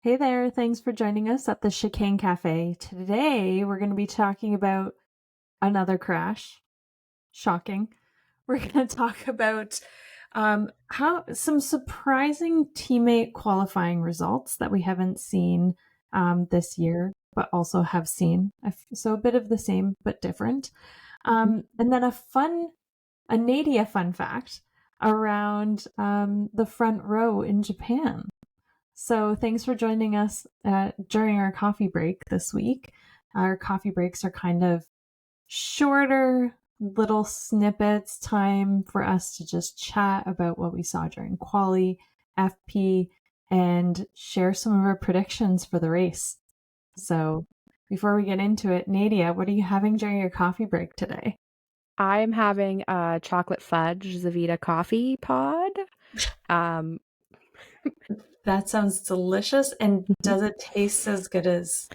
Hey there, thanks for joining us at the Chicane Cafe. Today we're going to be talking about another crash. Shocking. We're going to talk about how some surprising teammate qualifying results that we haven't seen this year, but also have seen. So a bit of the same, but different. And then a Nadia fun fact around the front row in Japan. So thanks for joining us during our coffee break this week. Our coffee breaks are kind of shorter little snippets, time for us to just chat about what we saw during quali, FP, and share some of our predictions for the race. So before we get into it, Nadia, what are you having during your coffee break today? I'm having a chocolate fudge Zavita coffee pod. Um, That sounds delicious. And does it taste as good as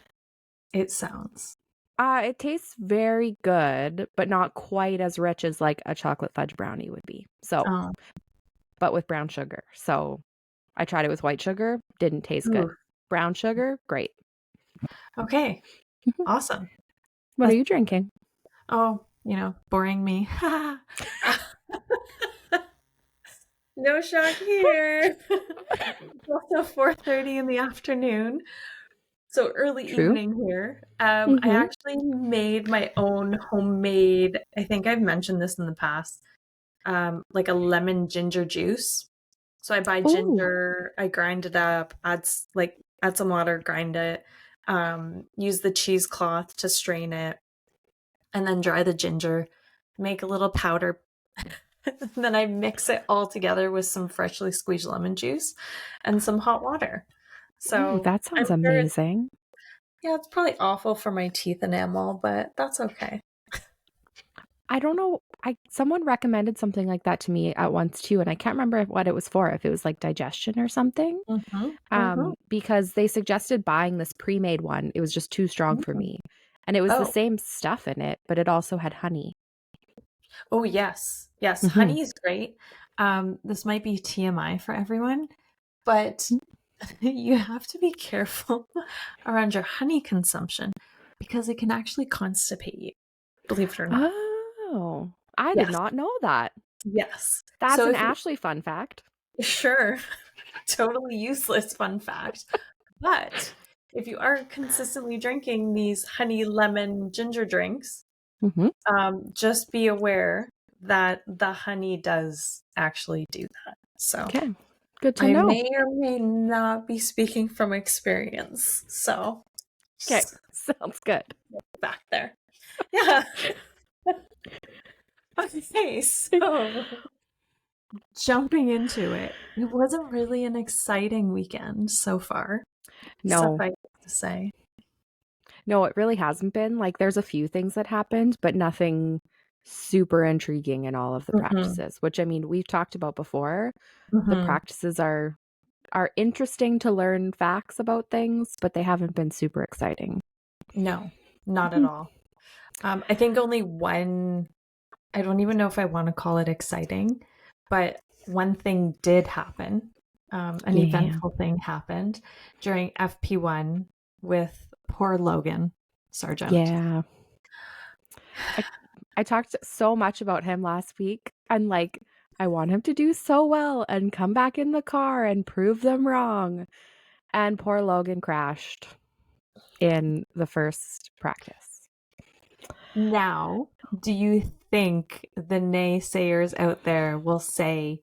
it sounds? it tastes very good, but not quite as rich as like a chocolate fudge brownie would be. So, Oh, but with brown sugar. So I tried it with white sugar, didn't taste good. ooh, Brown sugar, great. okay. Awesome. What are That's, you drinking? boring me. No shock here. It's also 4:30 in the afternoon, so early True. evening here. I Mm-hmm. actually made my own homemade, I think I've mentioned this in the past, like a lemon ginger juice. So I buy Oh, ginger, I grind it up, add some water, grind it, use the cheesecloth to strain it, and then dry the ginger, make a little powder. Then I mix it all together with some freshly squeezed lemon juice and some hot water. ooh, So that I'm sounds sure amazing. it's probably awful for my teeth enamel, but that's okay. I don't know. Someone recommended something like that to me at once too, and I can't remember what it was for, if it was like digestion or something. Mm-hmm, mm-hmm, Because they suggested buying this pre-made one. It was just too strong for mm. me. And it was the Oh, same stuff in it, but it also had honey. oh yes, yes. Mhm. Honey is great. This might be TMI for everyone, but you have to be careful around your honey consumption because it can actually constipate you, believe it or not. Oh, I did Yes, not know that. yes. That's So an if you Ashley fun fact. sure, totally useless fun fact. But if you are consistently drinking these honey lemon ginger drinks, Mhm. just be aware that the honey does actually do that. So Okay. Good to I know. may or may not be speaking from experience. So Okay. just Sounds good. back there. Yeah. Okay. So jumping into it, it wasn't really an exciting weekend so far. No. Suffice to say. No, it really hasn't been. Like, there's a few things that happened, but nothing super intriguing in all of the Hmm. practices, which I mean, we've talked about before. The Hmm. practices are interesting to learn facts about things, but they haven't been super exciting. No, not at Mhm. all. I think only one, I don't even know if I want to call it exciting, but one thing did happen. An Yeah. eventful thing happened during FP1 with poor Logan Sargent. Yeah. I I talked so much about him last week, and like I want him to do so well and come back in the car and prove them wrong. And poor Logan crashed in the first practice. Now, do you think the naysayers out there will say,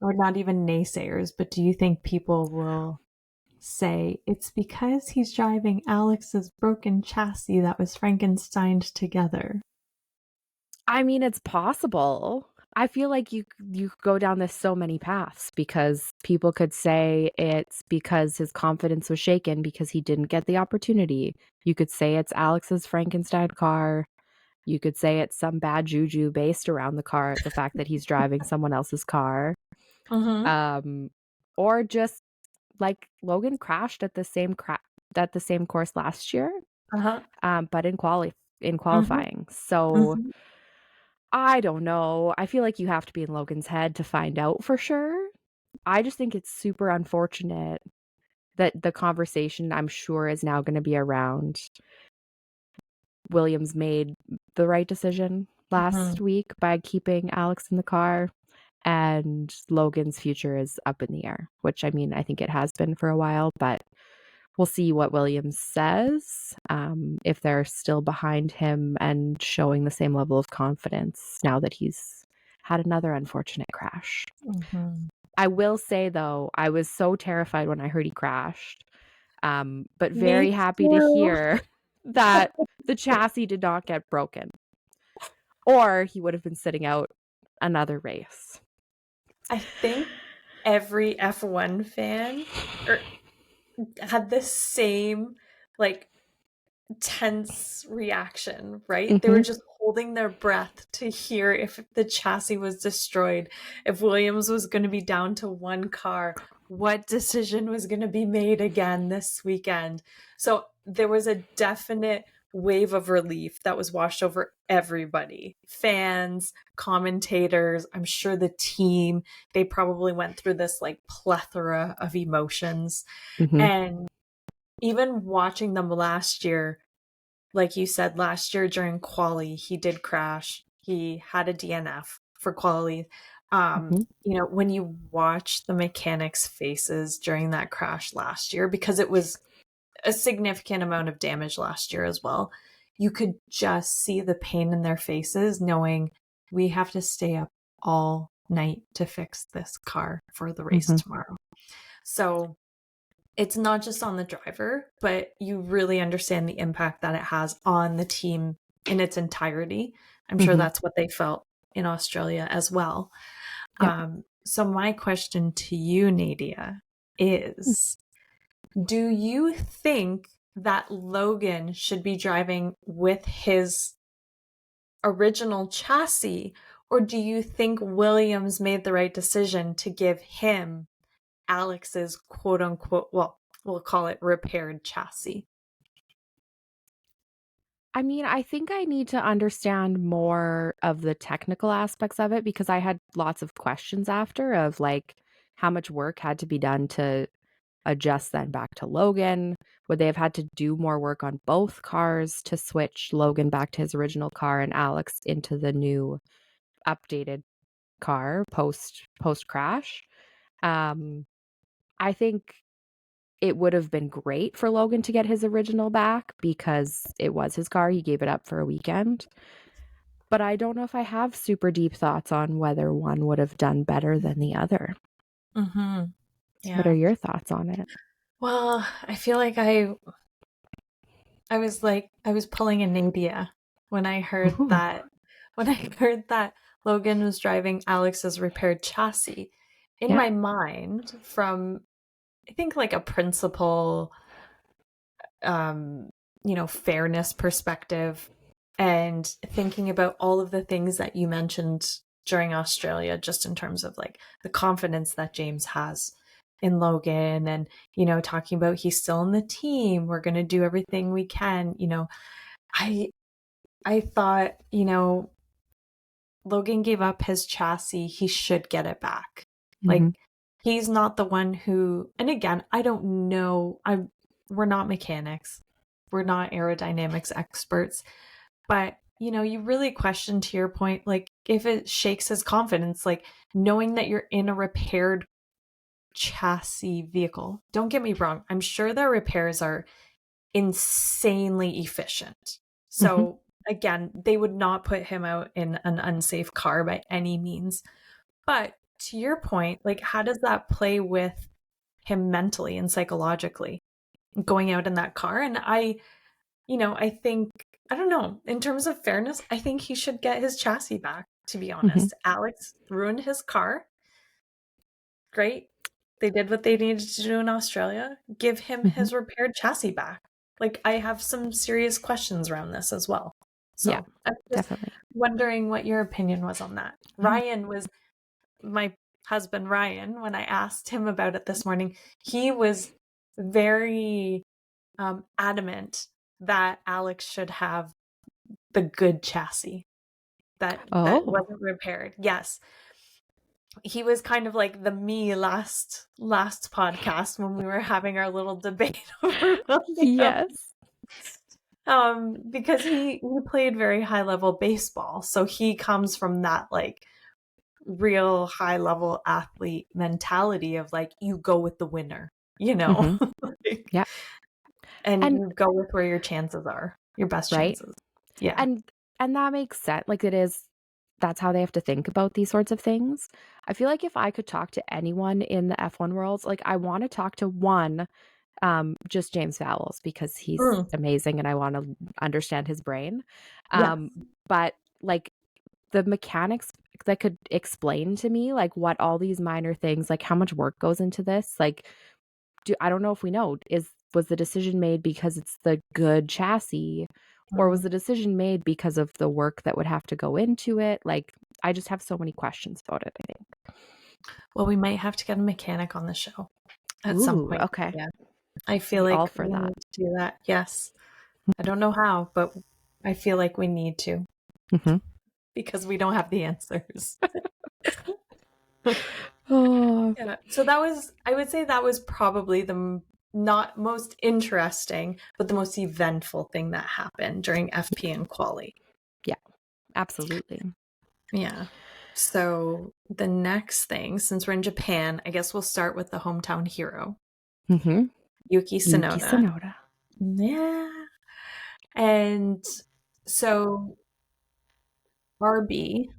or not even naysayers, but do you think people will say it's because he's driving Alex's broken chassis that was Frankensteined together? I mean, it's possible. I feel like you could go down this so many paths, because people could say it's because his confidence was shaken because he didn't get the opportunity. You could say it's Alex's Frankenstein car. You could say it's some bad juju based around the car, the fact that he's driving someone else's car. Mm-hmm. Um, or just like Logan crashed at the same course last year, Uh-huh. but in Mm-hmm. qualifying. So Mm-hmm. I don't know. I feel like you have to be in Logan's head to find out for sure. I just think it's super unfortunate that the conversation, I'm sure, is now going to be around Williams made the right decision last Mhm. week by keeping Alex in the car, and Logan's future is up in the air, which, I mean, I think it has been for a while, but we'll see what Williams says, if they're still behind him and showing the same level of confidence now that he's had another unfortunate crash. Mhm. I will say, though, I was so terrified when I heard he crashed, but Me very happy to too. hear that the chassis did not get broken, or he would have been sitting out another race. I think every F1 fan had the same like tense reaction, right? They were Mhm, just holding their breath to hear if the chassis was destroyed, if Williams was going to be down to one car, what decision was going to be made again this weekend. So there was a definite wave of relief that was washed over everybody, fans, commentators, I'm sure the team. They probably went through this like plethora of emotions. mhm, And even watching them last year, like you said, last year during quali, he did crash. He had a DNF for quali. mhm, When you watch the mechanics' faces during that crash last year, because it was a significant amount of damage last year as well, you could just see the pain in their faces, knowing we have to stay up all night to fix this car for the race mhm, tomorrow. So it's not just on the driver, but you really understand the impact that it has on the team in its entirety. I'm sure mhm. that's what they felt in Australia as well. Yep. So, my question to you, Nadia, is do you think that Logan should be driving with his original chassis, or do you think Williams made the right decision to give him Alex's quote unquote, well, we'll call it repaired chassis? I mean, I think I need to understand more of the technical aspects of it, because I had lots of questions after, of like how much work had to be done to adjust then back to Logan. Would they have had to do more work on both cars to switch Logan back to his original car and Alex into the new updated car post crash? Um, I think it would have been great for Logan to get his original back because it was his car. He gave it up for a weekend. But I don't know if I have super deep thoughts on whether one would have done better than the other. Mm-hmm. What are Yeah. your thoughts on it? Well, I feel like I was pulling a Nadia when I heard Ooh, that Logan was driving Alex's repaired chassis. In yeah. my mind, from I think like a principle, um, fairness perspective, and thinking about all of the things that you mentioned during Australia, just in terms of like the confidence that James has in Logan, and talking about he's still in the team, we're going to do everything we can. I I thought, Logan gave up his chassis, he should get it back. Mhm, Like, he's not the one who, and again, I don't know. We're not mechanics. We're not aerodynamics experts, but you really question, to your point, like if it shakes his confidence, like knowing that you're in a repaired chassis vehicle. Don't get me wrong. I'm sure their repairs are insanely efficient. mhm, So again, they would not put him out in an unsafe car by any means. But to your point, like how does that play with him mentally and psychologically going out in that car? And I think, I don't know, in terms of fairness, I think he should get his chassis back, to be mhm, honest. Alex ruined his car. Great. They did what they needed to do in Australia. Give him mhm. his repaired chassis back. Like, I have some serious questions around this as well. Yeah, So I'm just definitely. wondering what your opinion was on that. Mm. Ryan was my husband, Ryan, when I asked him about it this morning, he was very adamant that Alex should have the good chassis that Oh, wasn't repaired. Yes. he was kind of like the me last podcast when we were having our little debate over William. Yes. Because he played very high level baseball, so he comes from that like real high level athlete mentality of like you go with the winner, you know. Mhm. Like, Yeah. and And you go with where your chances are, your best right? chances. Yeah. And that makes sense. Like it is that's how they have to think about these sorts of things. I feel like if I could talk to anyone in the F1 world, like I want to talk to one just James Vowles because he's Mm, amazing and I want to understand his brain. yes. But like the mechanics that could explain to me like what all these minor things, like how much work goes into this, like I don't know if we know, was the decision made because it's the good chassis, or was Mm. the decision made because of the work that would have to go into it? Like I just have so many questions about it, I think. Well, we might have to get a mechanic on the show at some Ooh, point. okay. Yeah. I feel Be all like for we that. need to do that. Yes. I don't know how, but I feel like we need to Mhm. because we don't have the answers. Oh, Yeah. So that was, I would say that was probably the not most interesting, but the most eventful thing that happened during FP and quali. yeah, absolutely. Yeah. So the next thing, since we're in Japan, I guess we'll start with the hometown hero, Mhm. Yuki Yuki Tsunoda. Tsunoda. Yeah. And so RB,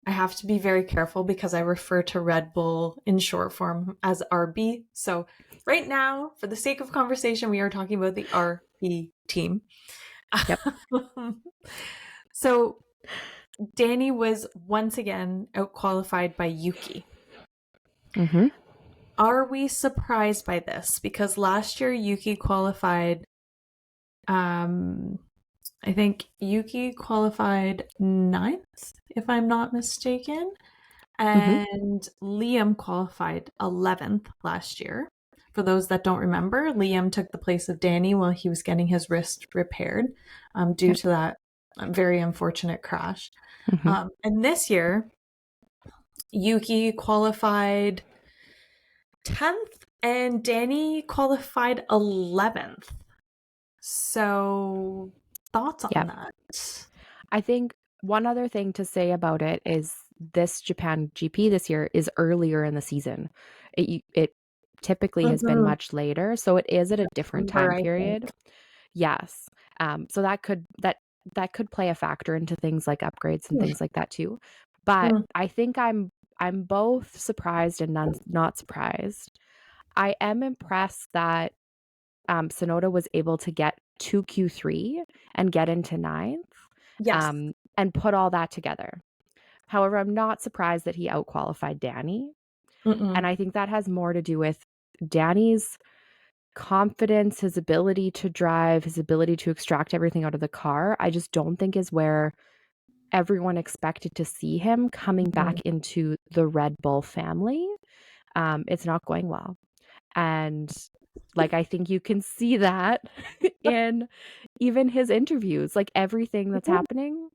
I have to be very careful because I refer to Red Bull in short form as RB. So right now, for the sake of conversation, we are talking about the RB team. Yep. So Danny was once again outqualified by Yuki. Mhm. Are we surprised by this? Because last year Yuki qualified, um, I think Yuki qualified ninth, if I'm not mistaken. Mhm. And Liam qualified 11th last year. For those that don't remember, Liam took the place of Danny while he was getting his wrist repaired due Yep. to that very unfortunate crash. Mhm. And this year, Yuki qualified 10th and Danny qualified 11th. So, thoughts on Yep. that? I think one other thing to say about it is this Japan GP this year is earlier in the season. It typically has been Mm-hmm. much later, so it is at a different September, time I think. period. Yes. So that could play a factor into things like upgrades and things like that too. But Mm-hmm. I think I'm both surprised and not surprised. I am impressed that Sonoda was able to get to Q3 and get into ninth, Yes. and put all that together. However, I'm not surprised that he outqualified Danny. And Mm-mm. I think that has more to do with Danny's confidence, his ability to drive, his ability to extract everything out of the car. I just don't think is where everyone expected to see him coming back into the Red Bull family. It's not going well. And like I think you can see that in even his interviews, like everything that's Mm-hmm. happening.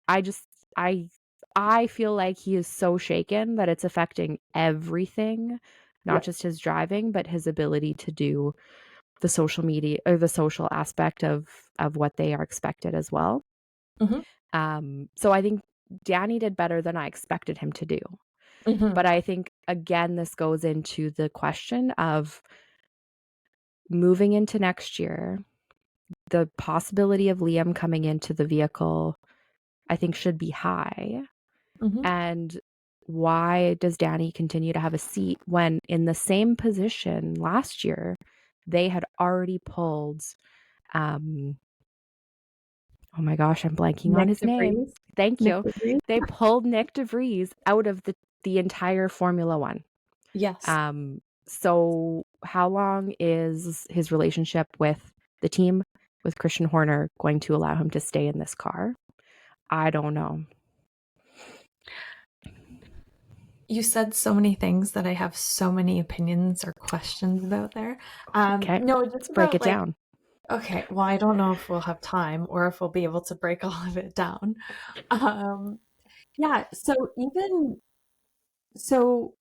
I just I I feel like he is so shaken that it's affecting everything, not Yeah. just his driving, but his ability to do the social media or the social aspect of what they are expected as well. Mm-hmm. So I think Danny did better than I expected him to do. Mm-hmm. But I think again this goes into the question of moving into next year, the possibility of Liam coming into the vehicle I think should be high. Mm-hmm. And why does Danny continue to have a seat when in the same position last year they had already pulled um oh my gosh, I'm blanking on Nick his name. DeVries. Thank Nick you. DeVries. They pulled Nick DeVries out of the entire FormulaOne. Yes. So how long is his relationship with the team, with Christian Horner, going to allow him to stay in this car? I don't know. You said so many things that I have so many opinions or questions about there. Okay, No, let's just break about it like, down. okay, well, I don't know if we'll have time or if we'll be able to break all of it down. Um, yeah, so even So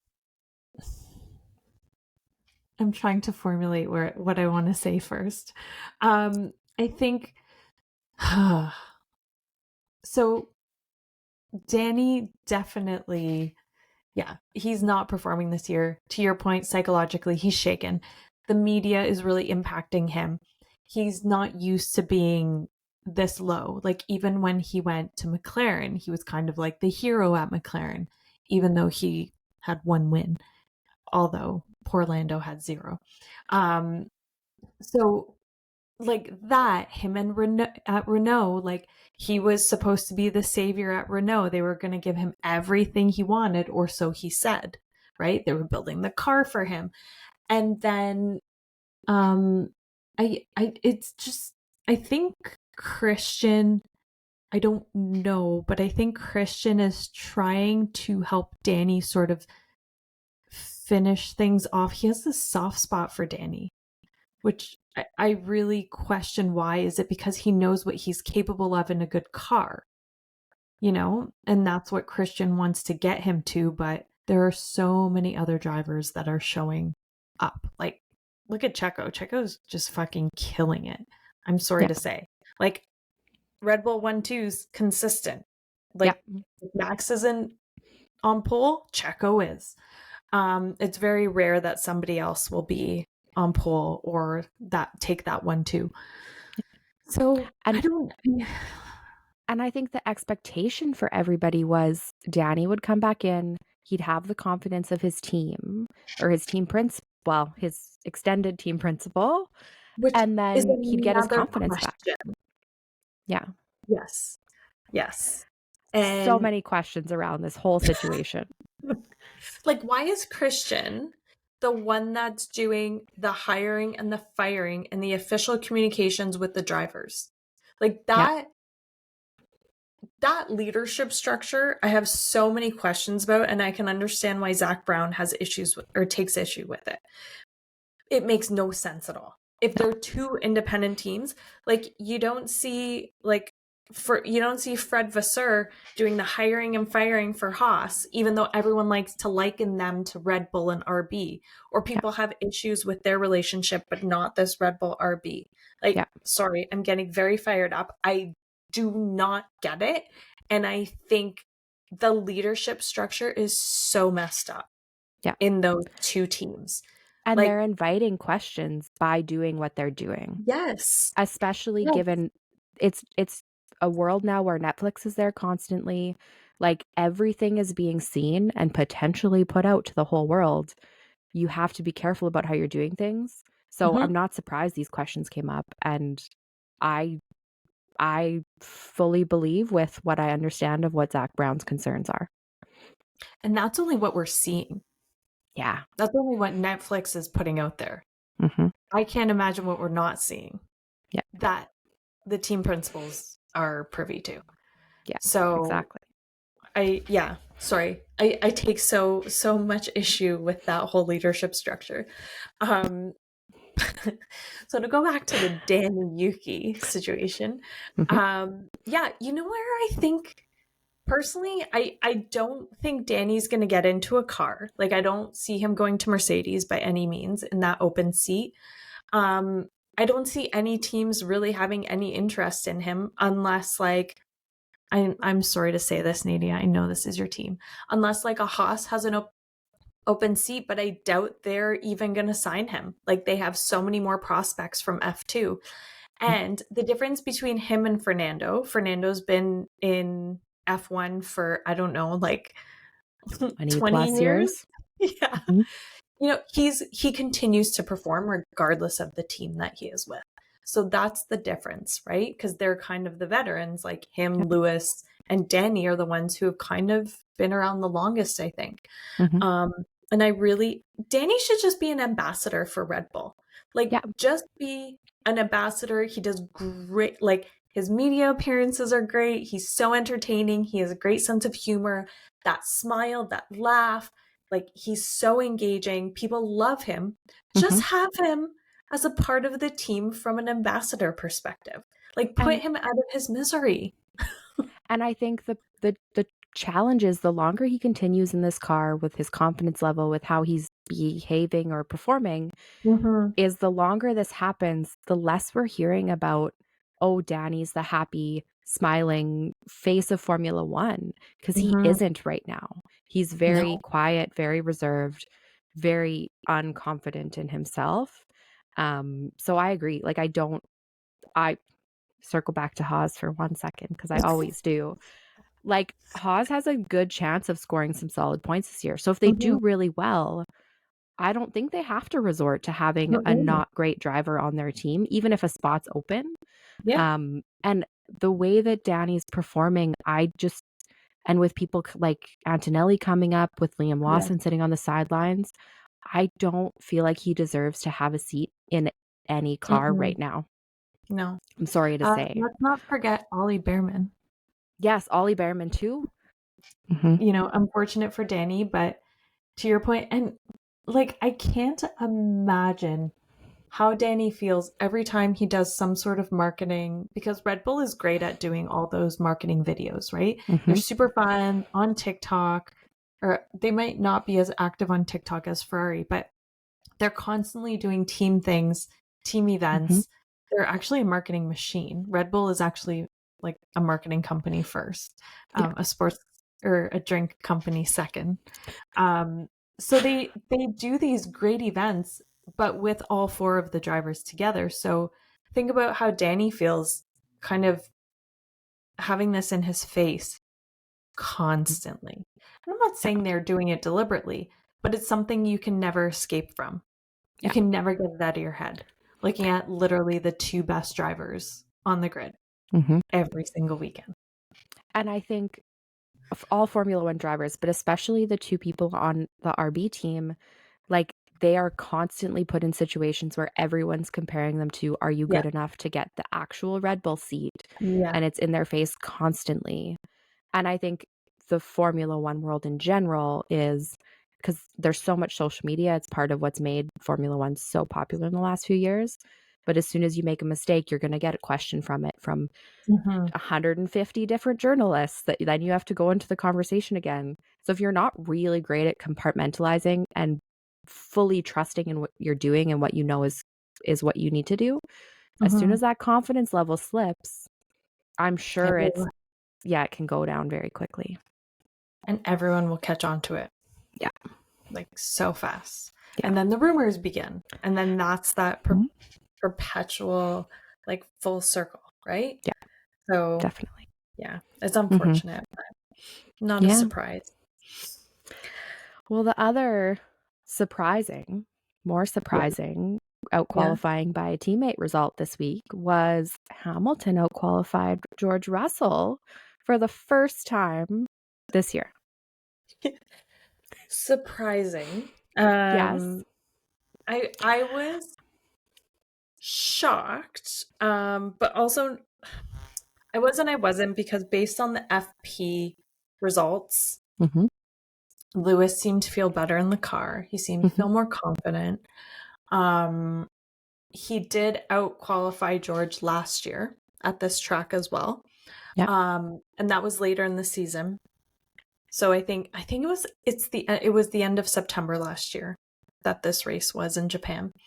I'm trying to formulate what I want to say first. I think so. Danny definitely, yeah, he's not performing this year. To your point, psychologically, he's shaken. The media is really impacting him. He's not used to being this low. Like, even when he went to McLaren, he was kind of like the hero at McLaren, even though he had one win, although poor Lando had zero. So like that, him and Renault, at Renault, like he was supposed to be the savior at Renault. They were going to give him everything he wanted, or so he said, right? They were building the car for him. And then it's just, I think Christian, I don't know, but I think Christian is trying to help Danny sort of finish things off. He has this soft spot for Danny, which I really question why. Is it because he knows what he's capable of in a good car? And that's what Christian wants to get him to, but there are so many other drivers that are showing up. Like, look at Checo. Checo's just fucking killing it. I'm sorry to say. Like, Red Bull 1-2's consistent. Like, Max isn't on pole, Checo is. It's very rare that somebody else will be on pole or take that 1-2. So I don't. And I think the expectation for everybody was Danny would come back in, he'd have the confidence of his team or his team principal, well, his extended team principal, Which and then he'd get his confidence back. Yeah. Yes. Yes. And so many questions around this whole situation. Like, why is Christian the one that's doing the hiring and the firing and the official communications with the drivers? Like that leadership structure, I have so many questions about, and I can understand why Zach Brown has issues with, or takes issue with it. It makes no sense at all. If they're two independent teams, like you don't see Fred Vasseur doing the hiring and firing for Haas, even though everyone likes to liken them to Red Bull and RB, or people have issues with their relationship, but not this Red Bull RB. Like, sorry, I'm getting very fired up. I do not get it. And I think the leadership structure is so messed up in those two teams. And they're inviting questions by doing what they're doing. Yes. Especially given it's a world now where Netflix is there constantly. Like everything is being seen and potentially put out to the whole world. You have to be careful about how you're doing things. So I'm not surprised these questions came up, and I fully believe with what I understand of what Zach Brown's concerns are. And that's only what we're seeing. Yeah. That's only what Netflix is putting out there. I can't imagine what we're not seeing. Yeah. That the team principals are privy to. Yeah. So exactly. I take so much issue with that whole leadership structure. So to go back to the Danny Yuki situation, you know where I think personally, I don't think Danny's going to get into a car. Like, I don't see him going to Mercedes by any means in that open seat. I don't see any teams really having any interest in him unless, like, I'm sorry to say this, Nadia, I know this is your team. Unless, like, a Haas has an open seat, but I doubt they're even going to sign him. Like, they have so many more prospects from F2. And the difference between him and Fernando's been in F1 for, I don't know, like 20 years. Yeah. You know, he continues to perform regardless of the team that he is with. So that's the difference, right? Because they're kind of the veterans, like him, Lewis, and Danny are the ones who have kind of been around the longest, I think. And Danny should just be an ambassador for Red Bull. Like, just be an ambassador. He does great. Like, his media appearances are great. He's so entertaining. He has a great sense of humor. That smile, that laugh. Like, he's so engaging. People love him. Just have him as a part of the team from an ambassador perspective. Like, put him out of his misery. And I think the challenge is the longer he continues in this car with his confidence level, with how he's behaving or performing, Mhm. is the longer this happens, the less we're hearing about, oh, Danny's the happy, smiling face of Formula One, because he Mhm. isn't right now. He's very No. quiet, very reserved, very unconfident in himself. So I agree. Like, I circle back to Haas for 1 second because I always do. Like, Haas has a good chance of scoring some solid points this year. So if they Mhm. do really well, I don't think they have to resort to having a Mm-mm. not great driver on their team, even if a spot's open. Yeah. And the way that Danny's performing, and with people like Antonelli coming up, with Liam Yeah. Lawson sitting on the sidelines, I don't feel like he deserves to have a seat in any car Mm-mm. right now. No. I'm sorry to say. Let's not forget Ollie Behrman. Yes, Ollie Behrman too. Mhm, Unfortunate for Danny, but to your point, and like I can't imagine how Danny feels every time he does some sort of marketing, because Red Bull is great at doing all those marketing videos, right? They're mhm, super fun on TikTok, or they might not be as active on TikTok as Ferrari, but they're constantly doing team things, team mhm. events. They're actually a marketing machine. Red Bull is actually like a marketing company first, Yeah. a sports or a drink company second. Um, so they do these great events, but with all four of the drivers together. So think about how Danny feels, kind of having this in his face constantly. And I'm not Yeah. saying they're doing it deliberately, but it's something you can never escape from. You Yeah. can never get it out of your head. Looking at literally the two best drivers on the grid Mhm. every single weekend. And I think all Formula One drivers, but especially the two people on the RB team, like, they are constantly put in situations where everyone's comparing them to, are you Yeah. good enough to get the actual Red Bull seat? Yeah. And it's in their face constantly. And I think the Formula One world in general is, because there's so much social media, it's part of what's made Formula One so popular in the last few years. But as soon as you make a mistake, you're going to get a question from it from Mhm. 150 different journalists that then you have to go into the conversation again. So if you're not really great at compartmentalizing and fully trusting in what you're doing and what you know is what you need to do, as soon Mhm. as that confidence level slips, I'm sure Everyone, it can go down very quickly. and everyone will catch on to it Yeah. like so fast. Yeah. And then the rumors begin. And then that's that Mhm. perpetual, like full circle, right? Yeah, So, definitely. yeah, it's Mhm. unfortunate, but not a Yeah. surprise. Well, the other more Yeah. surprising out Yeah. qualifying by a teammate result this week was Hamilton out qualified George Russell for the first time this year. Surprising. Yes. I was shocked, but also I wasn't, because based on the FP results, Mhm. Lewis seemed to feel better in the car. He seemed to Mhm. feel more confident. Um, he did out qualify George last year at this track as well. Yeah. And that was later in the season. So it was the end of September last year that this race was in Japan. Yeah.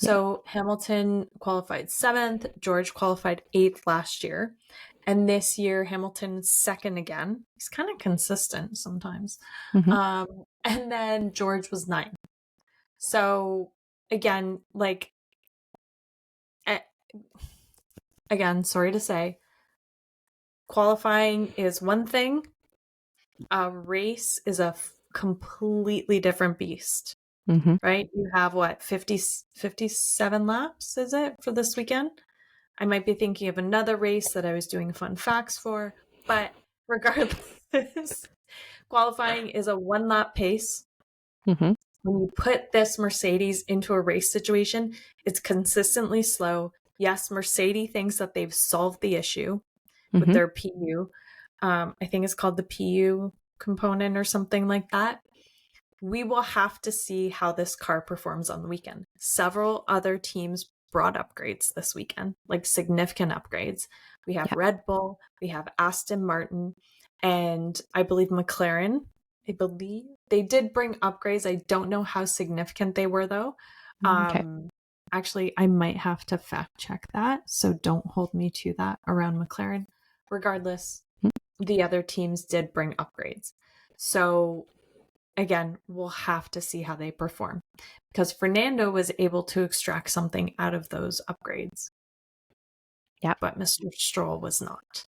So Hamilton qualified seventh, George qualified eighth last year. And this year, Hamilton's second again. He's kind of consistent sometimes. Mhm. And then George was ninth. So again, like, eh, again, sorry to say, qualifying is one thing, a race is a completely different beast, Mhm. right? You have what, 57 laps, is it, for this weekend? I might be thinking of another race that I was doing fun facts for, but regardless, qualifying is a one lap pace. Mhm. When you put this Mercedes into a race situation, it's consistently slow. Yes, Mercedes thinks that they've solved the issue with Mhm. their PU. I think it's called the PU component or something like that. We will have to see how this car performs on the weekend. Several other teams brought upgrades this weekend, like significant upgrades. We have Yeah. Red Bull, we have Aston Martin, and I believe McLaren, they did bring upgrades. I don't know how significant they were though. Okay. Actually, I might have to fact check that, so don't hold me to that around McLaren. Regardless, the other teams did bring upgrades. So again, we'll have to see how they perform because Fernando was able to extract something out of those upgrades. Yeah. But Mr. Stroll was not.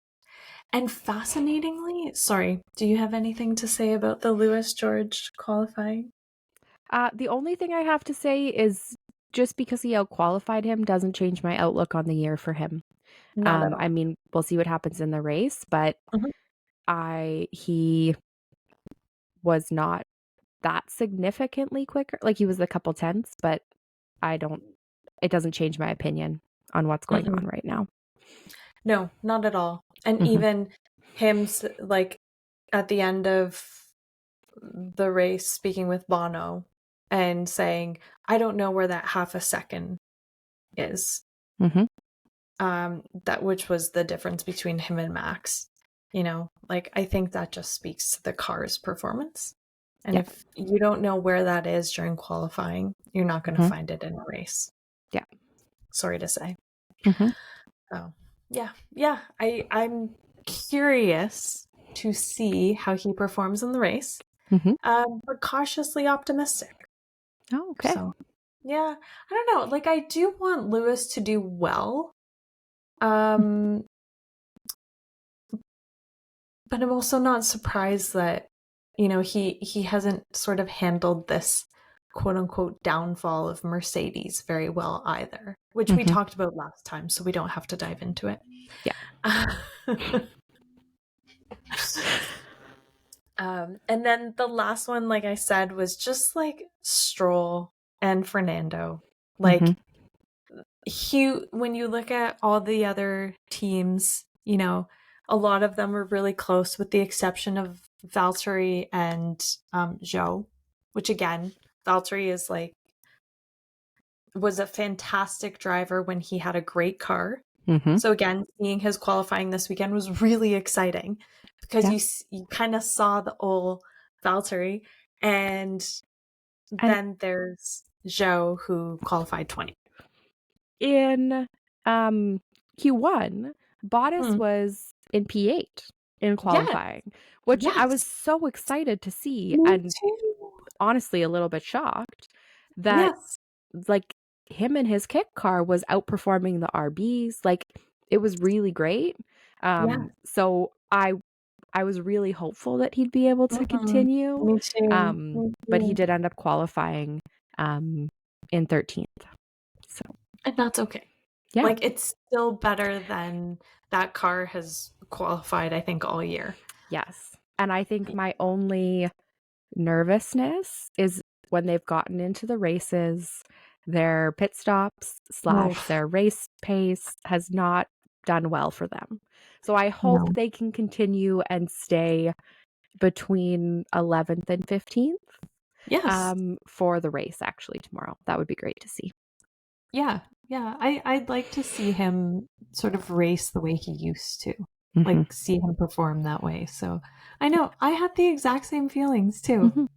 And fascinatingly, sorry, do you have anything to say about the Lewis George qualifying? The only thing I have to say is just because he outqualified him doesn't change my outlook on the year for him. Not at I all. mean, we'll see what happens in the race, but Mhm. he was not that significantly quicker. Like he was a couple tenths, but it doesn't change my opinion on what's going Mm-mm. on right now. No, not at all. And Mhm. even him, like at the end of the race, speaking with Bono and saying, I don't know where that half a second is. Mhm. That which was the difference between him and Max. Like I think that just speaks to the car's performance. And Yeah. if you don't know where that is during qualifying, you're not going to Mhm. find it in a race. Yeah. Sorry to say. Mhm. Oh, yeah. Yeah, I'm curious to see how he performs in the race. Mhm. But cautiously optimistic. Oh, okay. So, yeah, I don't know. Like I do want Lewis to do well. Um but I'm also not surprised that he hasn't sort of handled this quote unquote downfall of Mercedes very well either, which we Mhm. talked about last time, so we don't have to dive into it. Yeah. And then the last one, like I said, was just like Stroll and Fernando. Mhm. Like when you look at all the other teams, a lot of them are really close, with the exception of Valtteri and Zhou, which again, Valtteri was a fantastic driver when he had a great car. Mhm. So again, seeing his qualifying this weekend was really exciting because Yeah. you kind of saw the old Valtteri, and And then there's Zhou who qualified 20. in Q1, Bottas Hmm. was in P8 in Yes, qualifying, which I was yes, so excited to see, me and too. honestly a little bit shocked that Yes. like him and his kit car was outperforming the RBs. Like it was really great. Yes. So I was really hopeful that he'd be able to Mhm. continue. Me too. Me But he too. did end up qualifying in 13th. So And that's okay. yeah. Like, it's still better than that car has qualified, I think, all year. Yes. And I think my only nervousness is when they've gotten into the races, their pit stops / Oof. their race pace has not done well for them. So I hope No. they can continue and stay between 11th and 15th Yes. for the race actually tomorrow. That would be great to see. Yeah. Yeah. I'd like to see him sort of race the way he used to. Mhm. Like, see him perform that way. So I know I had the exact same feelings too Mhm.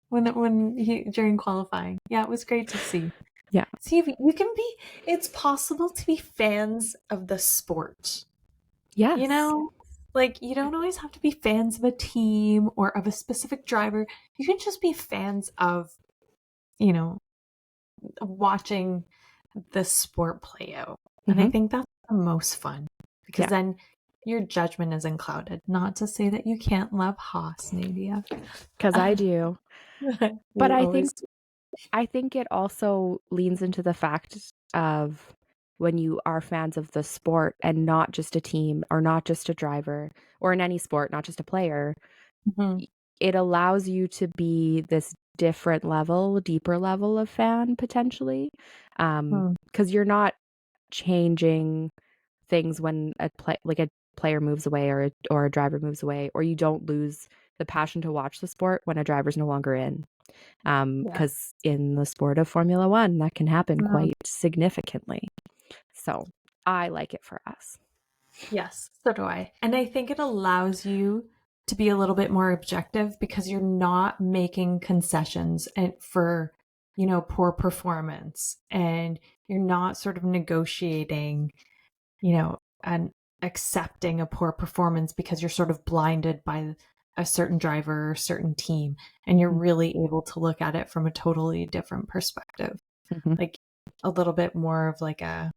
when he during qualifying. Yeah, it was great to see. Yeah. See, if you can be, it's possible to be fans of the sport. You Yes. know, like you don't always have to be fans of a team or of a specific driver. You can just be fans of, you know, watching the sport play out. And I Mhm. think that's the most fun because Yeah. then your judgment isn't clouded. Not to say that you can't love Haas, Nadia. 'Cause I do. But You always do. I think it also leans into the fact of when you are fans of the sport and not just a team or not just a driver or in any sport, not just a player, Mhm. it allows you to be this different level, deeper level of fan potentially. Hmm. Because you're not changing things when a player moves away or a driver moves away, or you don't lose the passion to watch the sport when a driver's no longer in. Yeah. Because in the sport of Formula 1, that can happen Mm. quite significantly. So I like it for us. Yes, so do I. And I think it allows you to be a little bit more objective because you're not making concessions for, poor performance, and you're not sort of negotiating, and accepting a poor performance because you're sort of blinded by a certain driver or a certain team, and you're really able to look at it from a totally different perspective. Mm-hmm. Like a little bit more of like a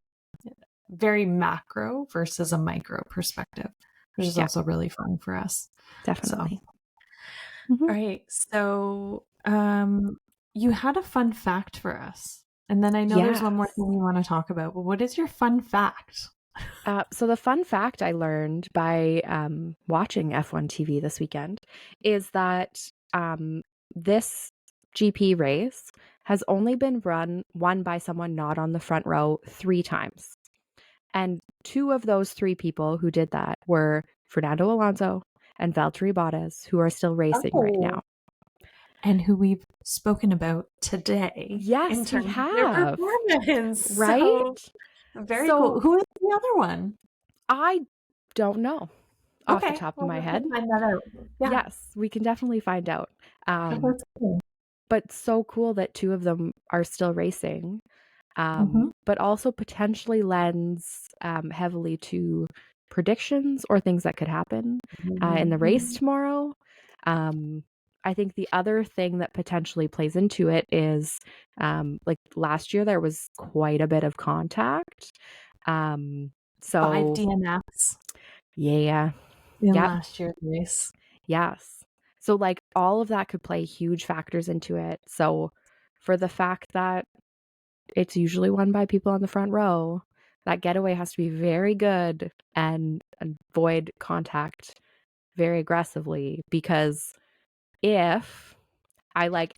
very macro versus a micro perspective, which is also really fun for us. Definitely. So, all right. So, you had a fun fact for us. And then I know there's one more thing you want to talk about, but what is your fun fact? So the fun fact I learned by watching F1 TV this weekend is that this GP race has only been won by someone not on the front row 3 times. And 2 of those 3 people who did that were Fernando Alonso and Valtteri Bottas, who are still racing right now. And who we've spoken about today. Yes, we have. Their performance. Right? So, very cool. Who is the other one? I don't know off the top of my head. Find that out. Yeah. Yes, we can definitely find out. That's cool. But so cool that 2 of them are still racing, but also potentially lends heavily to predictions or things that could happen in the race tomorrow. I think the other thing that potentially plays into it is like last year there was quite a bit of contact. So 5 DNFs. Yeah. In last year's race. Yes. So like all of that could play huge factors into it. So for the fact that it's usually won by people on the front row, that getaway has to be very good and avoid contact very aggressively, because if I like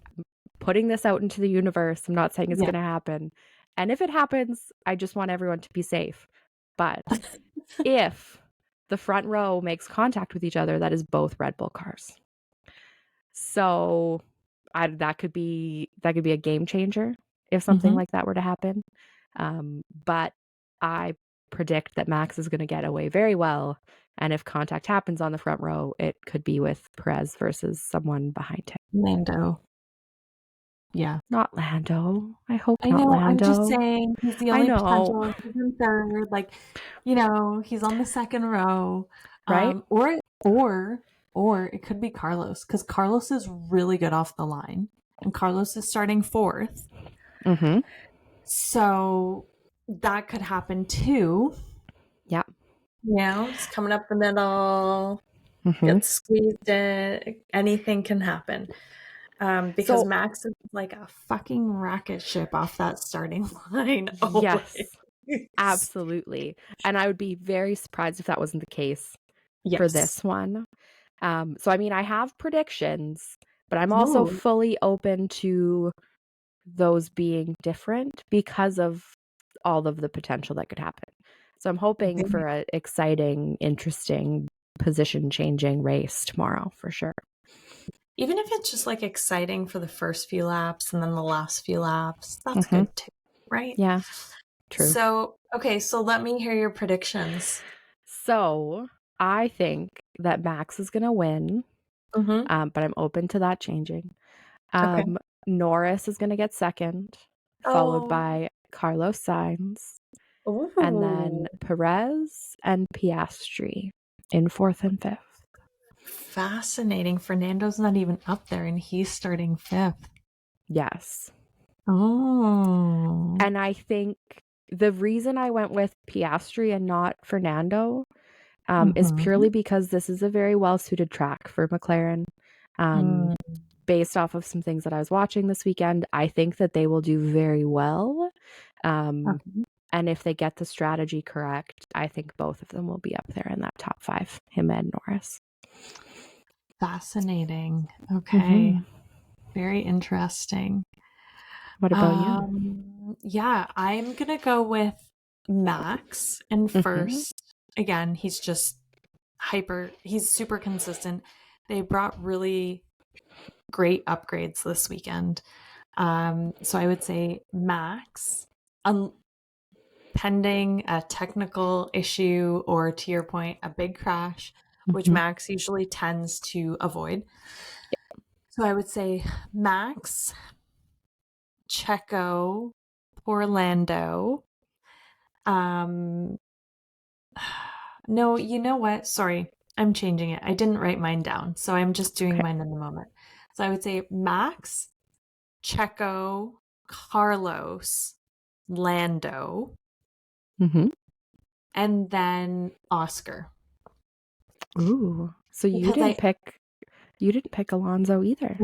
putting this out into the universe, I'm not saying it's going to happen. And if it happens, I just want everyone to be safe. But if the front row makes contact with each other, that is both Red Bull cars. So that could be a game changer if something like that were to happen. But I predict that Max is going to get away very well. And if contact happens on the front row, it could be with Perez versus someone behind him. Lando. Yeah. Not Lando. I hope I not know, Lando. I'm just saying he's the only potential. He's in third. Like, he's on the second row. Right? Or it could be Carlos, because Carlos is really good off the line. And Carlos is starting 4th. Mm-hmm. So that could happen too. Yeah. Just coming up the middle, gets squeezed in. Anything can happen. Because Max is like a fucking rocket ship off that starting line. Yes, absolutely. And I would be very surprised if that wasn't the case for this one. So, I mean, I have predictions, but I'm also fully open to those being different because of all of the potential that could happen. So I'm hoping for an exciting, interesting, position-changing race tomorrow for sure. Even if it's just like exciting for the first few laps and then the last few laps, that's good too, right? Yeah, true. So, okay, so let me hear your predictions. So I think that Max is going to win, but I'm open to that changing. Norris is going to get second, followed by Carlos Sainz, and then Perez and Piastri in 4th and 5th. Fascinating. Fernando's not even up there, and he's starting 5th. Yes. Oh. And I think the reason I went with Piastri and not Fernando is purely because this is a very well-suited track for McLaren. Based off of some things that I was watching this weekend, I think that they will do very well. And if they get the strategy correct, I think both of them will be up there in that top 5, him and Norris. Fascinating. Okay. Very interesting. What about you? Yeah, I'm going to go with Max in first. Again, he's just he's super consistent. They brought really great upgrades this weekend. So I would say Max, pending a technical issue or, to your point, a big crash, which Mhm. Max usually tends to avoid. So I would say Max, Checo, Orlando. No, you know what? Sorry, I'm changing it. I didn't write mine down, so I'm just doing Okay. mine in the moment. So I would say Max, Checo, Carlos, Lando, Mhm. and then Oscar. Ooh. So you Because didn't pick Alonso either.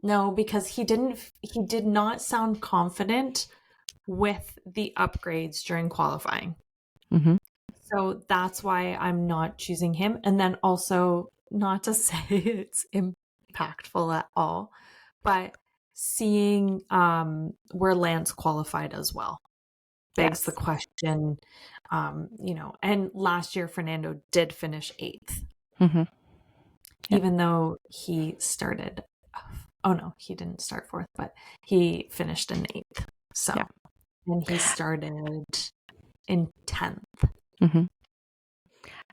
no, because he did not sound confident with the upgrades during qualifying. Mhm. So that's why I'm not choosing him. And then also, not to say it's impactful at all, but seeing where Lance qualified as well begs the Yes. question. And last year Fernando did finish 8th, Mhm. Yep. even though he started. Oh no, he didn't start 4th, but he finished in 8th. So, Yeah. and he started in 10th. Mhm.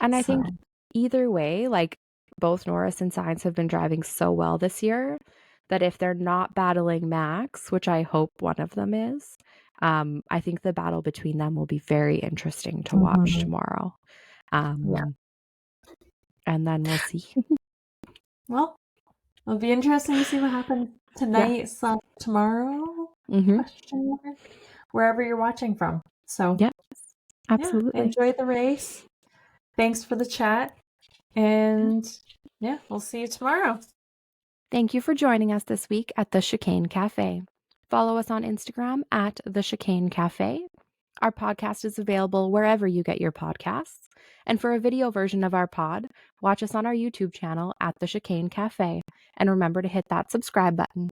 And I think So, either way, like both Norris and Sainz have been driving so well this year that if they're not battling Max, which I hope one of them is, I think the battle between them will be very interesting to watch tomorrow. yeah. And then we'll see. Well, it'll be interesting to see what happens Yeah. tonight / tomorrow, Mhm. question mark, wherever you're watching from. So, Yes. yeah, Absolutely. enjoy the race. Thanks for the chat. And yeah, we'll see you tomorrow. Thank you for joining us this week at the Chicane Cafe. Follow us on Instagram at the Chicane Cafe. Our podcast is available wherever you get your podcasts. And for a video version of our pod, watch us on our YouTube channel at the Chicane Cafe. And remember to hit that subscribe button.